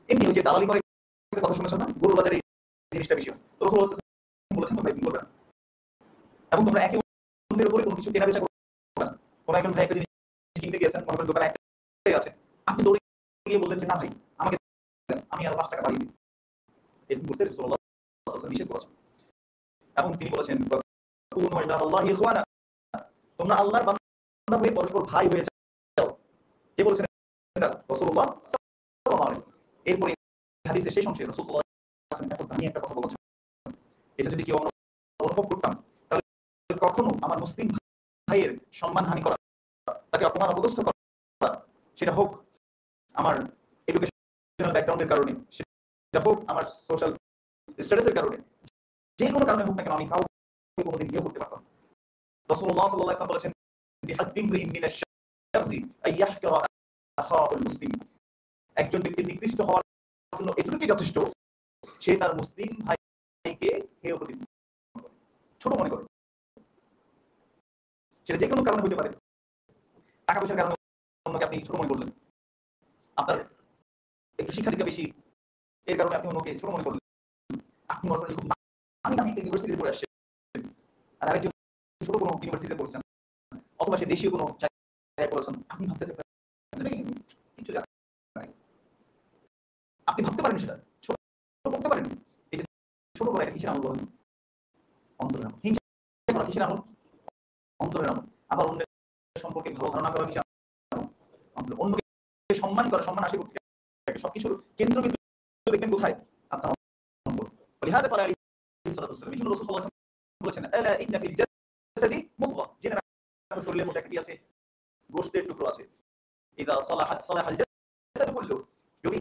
এমনি ওই যে দালালি করে কথা শুনেছেন না, গরুর বাজারে এই জিনিসটা বেশি হয়। তো রাসূল বলেছেন তোমরা এরকম করবে না, এবং তোমরা একে অন্যের উপরে কোনো কিছু কেনা বেচা করবে না। কোন একজন ভাই একটা জিনিস কিনতে গিয়েছেন, মনে করেন দোকানে একটাই আছে, আপনি দৌড়ে গিয়ে বললেন যে না ভাই আমাকে দেন, আমি আর 5 টাকা বাড়িয়ে দিই, এরকম করতে রাসূলুল্লাহ সাল্লাল্লাহু আলাইহি ওয়াসাল্লাম নিষেধ করেছেন। এবং তিনি বলেছেন কুনু ইবাদাল্লাহি ইখওয়ানা, তোমরা আল্লাহর বান্দা হয়ে পরস্পর ভাই হয়ে যাও। কে বলেছেন এটা? রাসূলুল্লাহ সাল্লাল্লাহু আলাইহি ওয়াসাল্লাম। এরপরে হাদিসের শেষ অংশে রাসূল সাল্লাল্লাহু আলাইহি ওয়াসাল্লাম আমি একটা কথা বলছি, এটা যদি কেউ আমরা অনুভব করতাম তাহলে কখনো আমার মুসলিম ভাইয়ের সম্মানহানি করা, তাকে অপমান অপদস্থ করা, সেটা হোক আমার এডুকেশনাল ব্যাকগ্রাউন্ডের কারণে, সেটা হোক আমার সোশ্যাল স্ট্যাটাসের কারণে, যে কোনো কারণে হোক না কেন, আমি কাউকে কোনোদিন ইয়ে করতে পারতাম। রাসূলুল্লাহ সাল্লাল্লাহু আলাইহি ওয়াসাল্লাম বলেছেন, বিহাসবি ইমরিইন মিনাশ শাররি আন ইয়াহকিরা আখাহুল মুসলিম, একজন ব্যক্তির নিকৃষ্ট হওয়ার জন্য এতটুকুই যথেষ্ট, সে তার মুসলিম ভাইকে হেয় প্রতিপন্ন করে, ছোট মনে করে। সেটা যে কোনো কারণে হতে পারে। টাকা পয়সার কারণে অন্যকে আপনি ছোট মনে করলেন, আপনার একটু শিক্ষা দীক্ষা বেশি, এর কারণে আপনি অন্যকে ছোট মনে করলেন। আপনি মনে করেন খুব আমি একটা ইউনিভার্সিটিতে পড়ে আসছেন, আর আরেকজন ছোট কোনো ইউনিভার্সিটিতে পড়ছেন, অথবা সে দেশীয় কোনো জায়গায় পড়েছেন, আপনি ভাবতেছেন কিছু জানেন নাই, আপনি ভাবতে পারেন সেটা ছোট করতে পারেন। এই যে ছোট করা, এটা কিসের আমল বলেন? অন্তরের আমল। হিংসা করা কিসের আমল? অন্তরের আমল। আবার অন্যের সম্পর্কে ভালো ধারণা করা কিসের আমল? অন্তর। অন্যকে সম্মান করা, সম্মান আসে কোথা থেকে? সবকিছুর কেন্দ্রবিন্দু দেখবেন কোথায়? আপনার অন্তর। লিহাযা ক্বালা আলাইহিস সালাতু ওয়াস সালাম, এই জন্য রাসূল সাল্লাল্লাহু আলাইহি ওয়াসাল্লাম বলেছেন, আলা ইন্না ফিল জাসাদি মুদগা, জেনে রাখো শরীরের মধ্যে একটা কি আছে? গোশতের টুকরো আছে। ইযা সালাহাত সালাহাল জাসাদু কুল্লু, যদি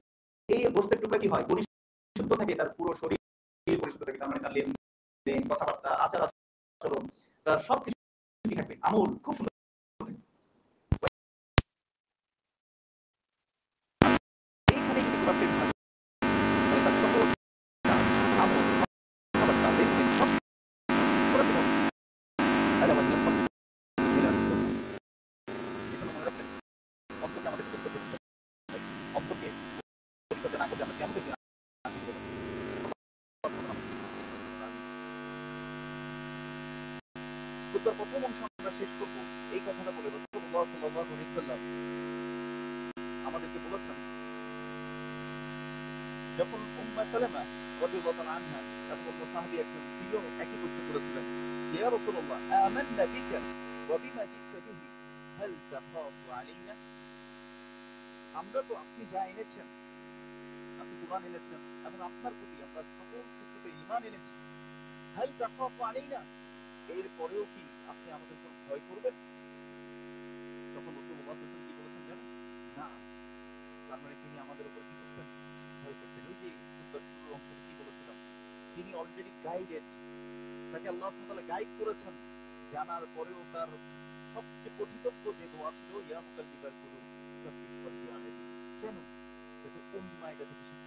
এই গোশতের টুকরা কি হয়? পরিশুদ্ধ থাকে, তার পুরো শরীর পরিশুদ্ধ থাকে। তার মানে তার লেনদেন, কথাবার্তা, আচার আচরণ, তার সবকিছু কি থাকবে? আমল খুব সুন্দর থাকবে। এইখানে যদি প্রভাব থাকে, তাহলে তার সকল আমল, কথাবার্তা, লেনদেন সব প্রভাব হবে। আলা ওয়া ইয়াফাল ইলা এজন্য মনে রাখবেন, অন্তরকে আমাদের পরিশুদ্ধ করতে হবে। অন্তরকে পরিশুদ্ধ না করলে আমরা কিয়ামতের দিন খুতবার প্রথম অংশ আমরা শেষ করব এই কথাটা বলে। রাসূলুল্লাহ সাল্লাল্লাহু আলাইহি ওয়াসাল্লাম আমাদেরকে বলেছেন, যখন উম্মে সালামা রাদিয়াল্লাহু তাআলা আনহা এবং অন্য সাহাবী একজন ছিল, একই প্রশ্ন করেছিলেন, ইয়া রাসূলুল্লাহ আমান্না বিকা ওয়া বিমা জি'তা বিহি হাল তাখাফু আলাইনা, আমরা তো আপনি যা এনেছেন, আপনি কুরআন এনেছেন এবং আপনার প্রতি আমরা সকল কিছুতে ঈমান এনেছি, হাল তাখাফু আলাইনা, এরপরেও কি আপনি আমাদের উপর ভয় করবেন? তখন রাসূলুল্লাহ সাল্লাল্লাহু আলাইহি ওয়াসাল্লাম কি বলেছেন জানেন? না। তার মানে তিনি আমাদের উপর কি করতেন? ভয় করতেন। ওই যে শুরুর অংশে কি বলেছিলাম, তিনি অলরেডি গাইডেড, তাকে আল্লাহ সুবহানাহু ওয়া তাআলা গাইড করেছেন, জানার পরেও তার সবচেয়ে পঠিতব্য যে দোয়া ছিল, ইয়া মুকাল্লিবাল কুলুব সাব্বিত কলবি আলা দীনিক, কেন? যাতে উম্মাহ এটা থেকে শিখে।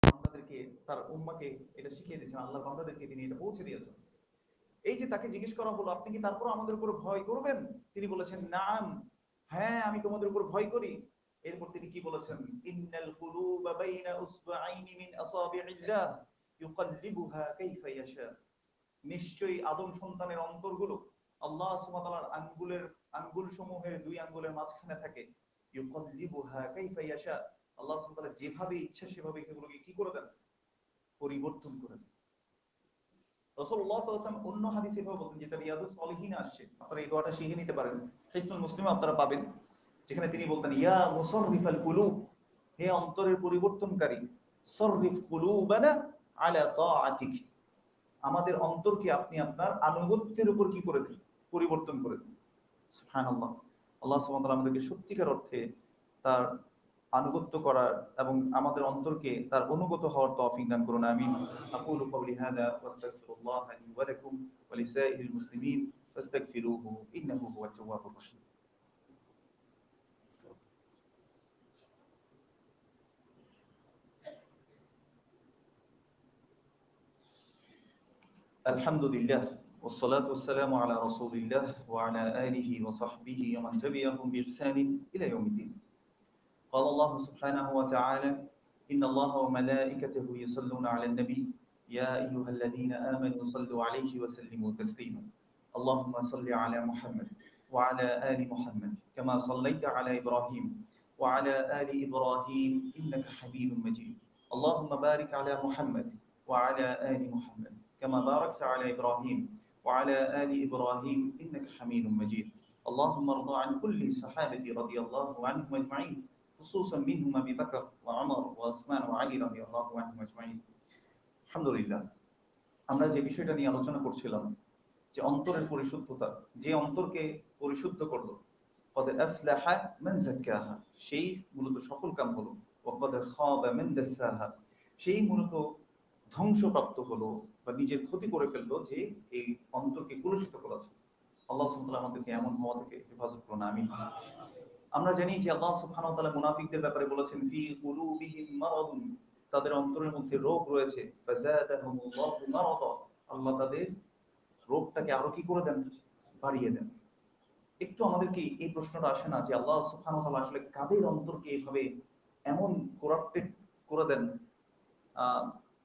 বান্দাদেরকে, তার উম্মাহকে এটা শিখিয়ে দিয়েছেন, আল্লাহর বান্দাদেরকে তিনি এটা পৌঁছে দিয়েছেন। এই যে তাকে জিজ্ঞেস করা হলো, আপনি কি তারপর আমাদের উপর ভয় করবেন? তিনি বলেছেন, নাম, হ্যাঁ আমি তোমাদের উপর ভয় করি। এরপর তিনি কি বলেছেন? ইন্নাল কুলুবা বাইনা উসবাইনি মিন আসাবিইল্লাহ ইউকাল্লিবুহা কাইফা ইয়াশা, নিশ্চয়ই আদম সন্তানের অন্তরগুলো আল্লাহ সুবহানাহু ওয়া তাআলার আঙ্গুল সমূহের দুই আঙ্গুলের মাঝখানে থাকে। ইউকাল্লিবুহা কাইফা ইয়াশা, আল্লাহ সুবহানাহু ওয়া তাআলা যেভাবে ইচ্ছা সেভাবে সেগুলোকে কি করে দেন? পরিবর্তন করে দেন। রাসূলুল্লাহ সাল্লাল্লাহু আলাইহি ওয়াসাল্লাম অন্য হাদিসে এভাবে বলতেন, যেটা রিয়াদুস সলিহিনে আসছে, আপনারা এই দোয়াটা শিখে নিতে পারেন, হিসনুল মুসলিমে আপনারা পাবেন, যেখানে তিনি বলতেন, ইয়া মুসাররিফাল কুলুব, হে অন্তরের পরিবর্তনকারী, সররিফ কুলুবানা আলা তাআতিক, আমাদের অন্তরকে আপনি আপনার আনুগত্যের উপর কি করে দিন? পরিবর্তন করে দিন। সুবহানাল্লাহ। আল্লাহ সুবহানাহু ওয়া তাআলা আমাদেরকে সত্যিকার অর্থে তার আনুগত্য করার এবং আমাদের অন্তরকে তার অনুগত হওয়ার তৌফিক দান করুন। আমিন। আকুলু কওলি হাযা ওয়াস্তাগফিরুল্লাহ লি ওয়া লাকুম ওয়া লিসাইরিল মুসলিমিন ফাস্তাগফিরুহু ইন্নাহু হুয়াত তাওয়াবুর রাহিম। আলহামদুলিল্লাহ والصلاة والسلام على رسول الله وعلى آله وصحبه ومن تبعهم بإحسان إلى يوم الدين. قال الله سبحانه وتعالى إن الله وملائكته يصلون على النبي يا أيها الذين آمنوا صلوا عليه وسلموا تسليما. اللهم صل على محمد وعلى آل محمد كما صليت على إبراهيم وعلى آل إبراهيم إنك حميد مجيد. اللهم بارك على محمد وعلى آل محمد كما باركت على إبراهيم وعلى آل إبراهيم إنك حميد مجيد. আল্লাহুম্মা রদা আন কুল্লি সাহাবাতি রাদিয়াল্লাহু আনহুম আজমাইন খুসুসান মিনহুম আবি বকর ওয়া ওমর ওয়া উসমান ওয়া আলী রাদিয়াল্লাহু আনহুম আজমাইন। আলহামদুলিল্লাহ, আমরা যে বিষয়টা নিয়ে আলোচনা করছিলাম যে অন্তরের পরিশুদ্ধতা, যে অন্তরকে পরিশুদ্ধ করলো, কদ আফলাহা মান যাক্কাহা, সেই মূলত সফল কাম হলো, ওয়া কদ খাবা মান দাসাহা, সেই মূলত ধ্বংসপ্রাপ্ত হলো বা নিজের ক্ষতি করে ফেললো যে এই অন্তরকে কলুষিত করেছে। আল্লাহ সুবহানাহু ওয়া তাআলা আমাদেরকে এমন হওয়া থেকে হেফাজত করুন, আমিন। আমরা জানি যে আল্লাহ সুবহানাহু ওয়া তাআলা মুনাফিকদের ব্যাপারে বলেছেন, ফি কুলুবিহিম মারাদুন, তাদের অন্তরের মধ্যে রোগ রয়েছে, ফাযাদাহুমুল্লাহু মারাদা, আল্লাহ তাদের রোগটাকে আরো কি করে দেন, বাড়িয়ে দেন। একটু আমাদেরকে এই প্রশ্নটা আসে না যে আল্লাহ সুবহানাহু ওয়া তাআলা আসলে কাদের অন্তরকে এভাবে এমন করাপ্টেড করে দেন, আহ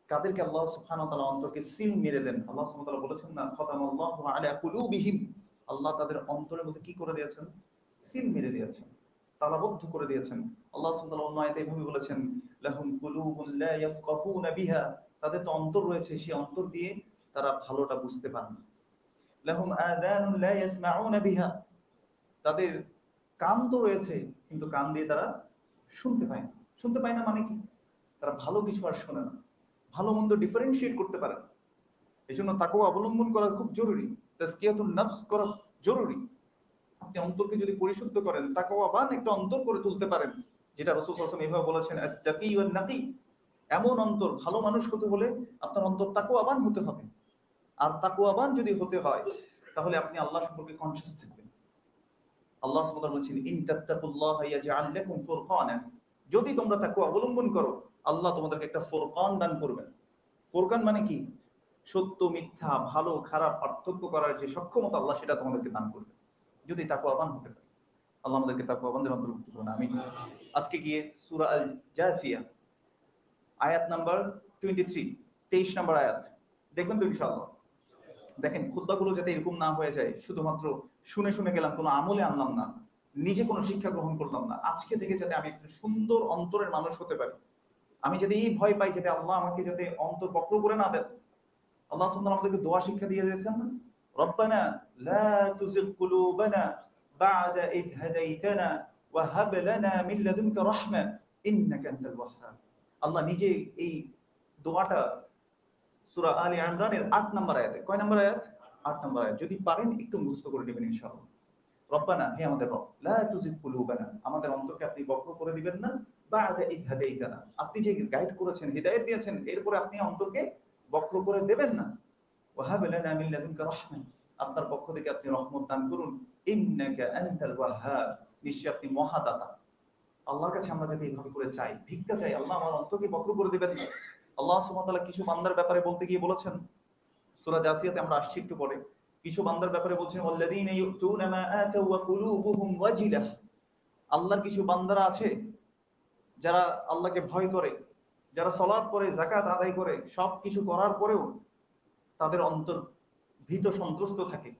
কাদেরকে আল্লাহ সুবহানাহু ওয়া তাআলা অন্তরকে সিল মেরে দেন। আল্লাহ সুবহানাহু ওয়া তাআলা বলেছেন না, খাতামাল্লাহু আলা কুলুবিহিম, আল্লাহ তাদের অন্তরের মধ্যে কি করে দিয়েছেন, সিল মেরে দিয়েছেন, তালাবদ্ধ করে দিয়েছেন। আল্লাহ সুবহানাহু ওয়া তাআলা অন্য আয়াতে এভাবে বলেছেন, লাহুম কুলুবুন লা ইয়াফকাহুনা বিহা, তাদের তো অন্তর রয়েছে, সেই অন্তর দিয়ে তারা ভালোটা বুঝতে পারে না। লাহুম আযানুন লা ইয়াসমাউনা বিহা, তাদের কান তো রয়েছে কিন্তু কান দিয়ে তারা শুনতে পায় না। শুনতে পায় না মানে কি, তারা ভালো কিছু আর শোনে না, ভালো মন্দ ডিফারেন্সিয়েট করতে পারে না। এই জন্য তাকেও অবলম্বন করা খুব জরুরি, তাজকিয়াতুন নফস করা জরুরি। আপনি অন্তরকে যদি পরিশুদ্ধ করেন, তাকওয়াবান একটা অন্তর করে তুলতে পারেন, যেটা রাসূল সাল্লাল্লাহু আলাইহি ওয়াসাল্লাম এভাবে বলেছেন, আত-তাকি ওয়ান নাকি, এমন অন্তর, ভালো মানুষ হতে হলে আপনার অন্তর তাকওয়াবান হতে হবে। আর তাকওয়াবান যদি হতে হয় তাহলে আপনি আল্লাহ সম্পর্কে কনসিয়াস থাকবেন। আল্লাহ সুবহানাহু ওয়া তাআলা বলেছেন, ইন তাত্তাকুল্লাহা ইয়াজআল লাকুম ফুরকানা, যদি তোমরা তাকওয়া অবলম্বন করো, আল্লাহ তোমাদেরকে একটা ফুরকান দান করবেন। ফুরকান মানে কি, সত্য মিথ্যা, ভালো খারাপ পার্থক্য করার যে সক্ষমতা, আল্লাহ সেটা তোমাদেরকে দান করবে যদি তাকওয়াবান হতে পারে। আল্লাহ আমাদেরকে তাকওয়াবানদের অন্তর্ভুক্ত করুন, আমিন। আজকে গিয়ে সূরা আল জাসিয়া আয়াত নাম্বার 23, 23 নম্বর আয়াত দেখবেন তো ইনশাআল্লাহ। দেখেন, খুতবাগুলো যাতে এরকম না হয়ে যায় শুধুমাত্র শুনে শুনে গেলাম, কোনো আমলে আনলাম না, নিজে কোনো শিক্ষা গ্রহণ করলাম না। আজকে থেকে যাতে আমি একটা সুন্দর অন্তরের মানুষ হতে পারি, আমি যাতে এই ভয় পাই যাতে আল্লাহ আমাকে যাতে অন্তর বক্র করে না দেন। আল্লাহ সুবহানাহু ওয়া তাআলা আমাদেরকে দোয়া শিক্ষা দিয়ে দিয়েছেন না, রব্বানা লা তুযিগ কুলুবানা বা'দা ইয হাদাইতানা ওয়া হাব লানা মিন লাদুনকা রাহমা ইন্নাকা আনতাল ওয়াহ্হাব। আল্লাহ নিজে এই দোয়াটা সূরা আলে ইমরানের ৮ নম্বর আয়াতে, কয় নম্বর আয়াত, ৮ নম্বর আয়াত, যদি পারেন একটু মুখস্থ করে নেবেন ইনশাআল্লাহ। রব্বানা, হে আমাদের রব, লা তুযিগ কুলুবানা, আমাদের অন্তরকে আপনি বক্র করে দিবেন না, বা'দা ইয হাদাইতানা, আপনি যে গাইড করেছেন, হিদায়াত দিয়েছেন, এরপরে আপনি অন্তরকে বক্র করে দেবেন না। ওয়া হাব লানা মিন লাদুনকা রাহমা, আপনার পক্ষ থেকে আপনি রহমত দান করুন, ইন্নাকা আনতাল ওয়াহ্হাব, নিশ্চয়ই আপনি মহাদাতা। আল্লাহর কাছে আমরা যদি এইভাবে করে চাই, ভিক্ষা চাই, আল্লাহ আমার অন্তরকে বক্র করে দিবেন না। আল্লাহ সুবহানাহু ওয়া তাআলা কিছু বান্দার ব্যাপারে বলতে গিয়ে বলেছেন, সূরা জাসিয়াতে আমরা আসছি একটু পরে, কিছু বান্দার ব্যাপারে বলছেন, ওয়াল্লাযীনা ইউতুনা মা আতাউ ওয়া কুলুবুহুম ওয়াজিলাহ, আল্লাহর কিছু বান্দারা আছে যারা আল্লাহকে ভয় করে, যারা সালাত পড়ে, যাকাত আদায় করে, সবকিছু করার পরেও তাদের অন্তর ভীত সন্ত্রস্ত থাকে।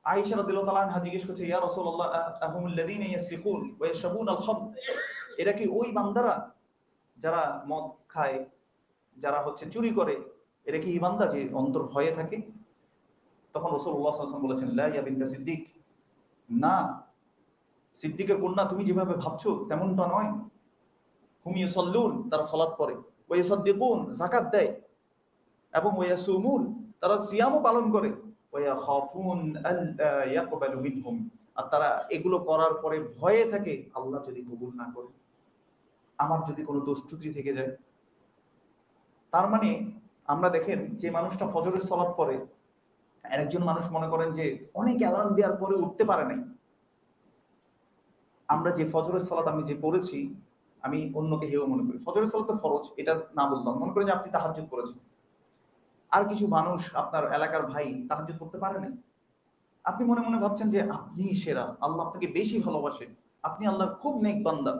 আয়েশা রাদিয়াল্লাহু তাআলা আনহা জিজ্ঞেস করছে, ইয়া রাসূলুল্লাহ আহুমুল্লাযীনা ইয়াসরিকুন ওয়া ইয়াশরাবুনাল খামর, এরা কি ওই বান্দারা যারা মদ খায়, যারা হচ্ছে চুরি করে, এরা কি এই বান্দা যে অন্তর ভয়ে থাকে? তখন রাসূলুল্লাহ সাল্লাল্লাহু আলাইহি ওয়াসাল্লাম বলেছেন, লা ইয়া বিনতা সিদ্দিক, না সিদ্দিকের কন্যা, তুমি যেভাবে ভাবছো তেমনটা নয়। হুম ইউসাল্লুন, তারা সালাত পড়ে, ওয়া ইউসাদ্দিকুন, যাকাত দেয়, এবং ওয়া ইয়াসুমুন, তারা সিয়ামও পালন করে, ওয়া ইয়াখাফুন আল্লা ইয়াকবালু মিনহুম, আর তারা এগুলো করার পরে ভয়ে থাকে আল্লাহ যদি কবুল না করে, আমার যদি কোনো দোষ ত্রুটি থেকে যায়। তার মানে আমরা দেখেন যে মানুষটা ফজরের সালাত পড়ে, আরেকজন মানুষ মনে করেন যে অনেক অ্যালার্ম দেওয়ার পরে উঠতে পারে নাই। আমরা যে ফজরের সালাত আমি যে পড়েছি, আমি অন্যকে হেয় মনে করি, ফজরের সালাত তো ফরজ, এটা না বললাম, মনে করেন যে আপনি তাহাজ্জুদ করেছেন, আর কিছু মানুষ আপনার এলাকার ভাই তাহাজ্জুদ করতে পারে না, আপনি মনে মনে ভাবছেন যে আপনি সেরা, আল্লাহ আপনাকে বেশি ভালোবাসে, আপনি আল্লাহর খুব নেক বান্দা,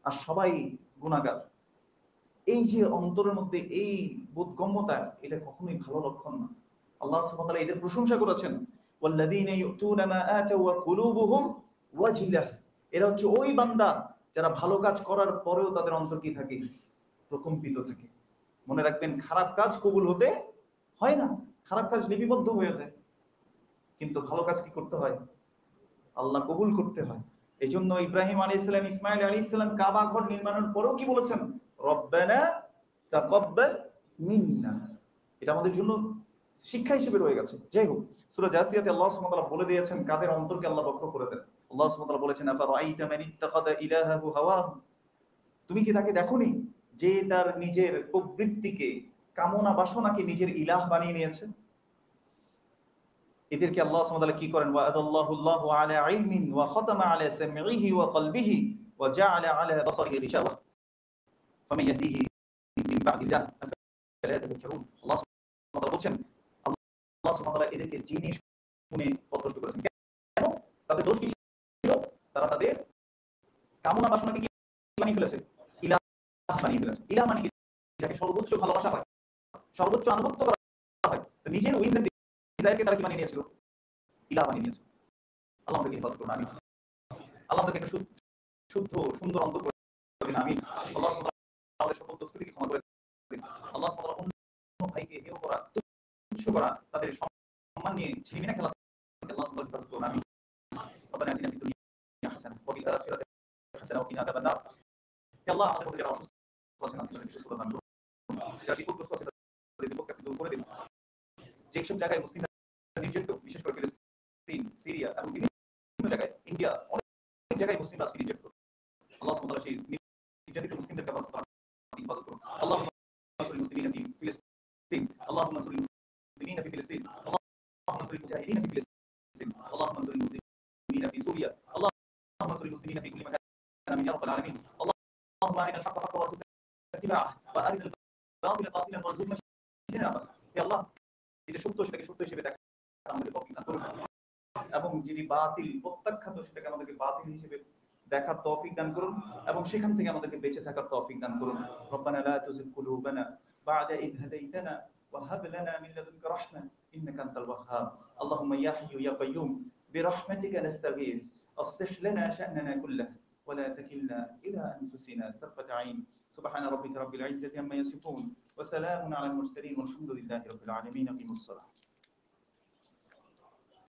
আর সবাই গুনাহগার। এই যে অন্তরের মধ্যে এই বোধগম্যতা, এটা কখনোই ভালো লক্ষণ না। আল্লাহ সুবহানাহু ওয়া তাআলা এদের প্রশংসা করেছেন, ওয়াল্লাযীনা ইউতুনা মা আতাউ ওয়া কুলুবুহুম ওয়াজিলাহ, এরা হচ্ছে ওই বান্দা যারা ভালো কাজ করার পরেও তাদের অন্তর কি থাকে, প্রকম্পিত থাকে। মনে রাখবেন, খারাপ কাজ কবুল হতে হয় না, খারাপ কাজ লিপিবদ্ধ হয়ে যায়, কিন্তু ভালো কাজ কি করতে হয়? আল্লাহ কবুল করতে হয়। এই জন্য ইব্রাহিম আলাইহিস সালাম, ইসমাইল আলাইহিস সালাম কাবা ঘর নির্মাণের পরেও কি বলেছেন? রব্বানা তাকাব্বাল মিন্না। এটা আমাদের জন্য শিক্ষা হিসেবে রয়ে গেছে। যাই হোক, সূরা জাসিয়াতে আল্লাহ সুবহানাহু ওয়া তাআলা বলে দিয়েছেন কাদের অন্তরকে আল্লাহ বক্র করে দেন। আল্লাহ সুবহানাহু ওয়া তাআলা বলেছেন, আফারাআইতা মান ইত্তাখাযা ইলাহাহু হাওয়াহু। তুমি কি তাকে দেখোনি যে তার নিজের প্রবৃত্তিকে, কামনা বাসনাকে নিজের ইলাহ বানিয়ে নিয়েছে? এদেরকে আল্লাহ সুবহানাহু ওয়া তাআলা কি করেন? ওয়া আদাল্লাহু আলা ইলমিন ওয়া খাতামা আলা সামঈহি ওয়া কলবিহি ওয়া জাআলা আলা বাসারিহি গিশাওয়া ফামান ইয়াহদিহি মিন বা'দিল্লাহ আফালা তাযাক্কারুন। আল্লাহ সুবহানাহু ওয়া তাআলা বলছেন, আল্লাহ সুবহানাহু ওয়া তাআলা এদেরকে জেনে শুনে পথভ্রষ্ট করেছেন। কেন? তাদের দোষ কি ছিল? তারা তাদের কামনা বাসনাকে কি বানিয়ে ফেলেছে? ইলাহ বানিয়ে ফেলেছে। ইলাহ মানে কি? যাকে সর্বোচ্চ ভালোবাসা হয়, সর্বোচ্চ আনুগত্য করা হয়। তো নিজের উইল এন্ড ডিজায়ারকে তারা কি বানিয়ে নিয়েছিল? ইলাহ বানিয়ে নিয়েছে। আল্লাহ আমাদেরকে হেফাজত করুন, আমিন। আল্লাহ আমাদেরকে একটা শুদ্ধ সুন্দর অন্তর করে দিন, আমিন। আল্লাহ সুবহানাহু ওয়া তাআলা আমাদের সকল দোষ ত্রুটিকে ক্ষমা করে দিন। আল্লাহ সুবহানাহু ওয়া তাআলা অন্য ভাইকে হেয় করা, তুচ্ছ করা, তাদের সম্মান নিয়ে ছিনিমিনি খেলা থেকে আল্লাহ সুবহানাহু ওয়া তাআলা হেফাজত করুন, আমিন। রব্বানা আতিনা ফিদ দুনিয়া হাসানাহ ওয়া ফিল আখিরাতি হাসানাহ ওয়া কিনা আযাবান নার। হে আল্লাহ, আমাদের মধ্যে যারা অসুস্থ আছেন আপনি তাদের সুস্থতা দান করুন। যারা বিপদগ্রস্ত আছে তাদের বিপদকে আপনি দূর করে দিন। যেসব জায়গায় মুসলিমরা নির্যাতিত, বিশেষ করে ফিলিস্তিন, সিরিয়া এবং বিভিন্ন জায়গায়, ইন্ডিয়া, অনেক জায়গায় মুসলিমরা আজকে নির্যাতিত। আল্লাহ সুবহানাহু ওয়া তাআলা সেই নির্যাতিত মুসলিমদেরকে আল্লাহ সুবহানাহু ওয়া তাআলা হিফাজত করুন। আল্লাহুম্মা আনসুরিল মুসলিমিনা ফি ফিলিস্তিন, আল্লাহুম্মা আনসুরিল মুসলিমিনা ফি ফিলিস্তিন, আল্লাহুম্মা আনসুরিল মুজাহিদিনা ফি ফিলিস্তিন, আল্লাহুম্মা আনসুরিল মুসলিমিনা ফি সুরিয়া, আল্লাহুম্মা আনসুরিল মুসলিমিনা ফি কুল্লি মাকান আমিন ইয়া রাব্বাল আলামিন। আল্লাহুম্মা আরিনাল হাক্কা হাক্কান ওয়ারযুকনা ইত্তিবা'আহ ওয়া আরিনাল বাতিলা বাতিলান ওয়ারযুকনা ইজতিনাবাহ। হে আল্লাহ, যেটা সত্য সেটাকে সত্য হিসেবে দেখা আমাদের তৌফিক দান করুন, এবং যেটি বাতিল প্রত্যাখ্যাত সেটাকে আমাদেরকে বাতিল হিসেবে দেখার তৌফিক দান করুন, এবং সেখান থেকে আমাদেরকে বেঁচে থাকার তৌফিক দান করুন। রব্বানা লা তুযিগ কুলুবানা বা'দা ইয হাদাইতানা ওয়া হাব লানা মিন লাদুনকা রাহমা ইন্নাকা আনতাল ওয়াহ্হাব। আল্লাহুম্মা ইয়া হাইয়্যু ইয়া কাইয়্যুম বিরাহমাতিকা নাস্তাগীথ আصلح لنا شأننا كله ولا تكلنا إلى أنفسنا طرفة عين سبحان ربك رب العزة عما يصفون وسلام على المرسلين والحمد لله رب العالمين. أقيموا الصلاة.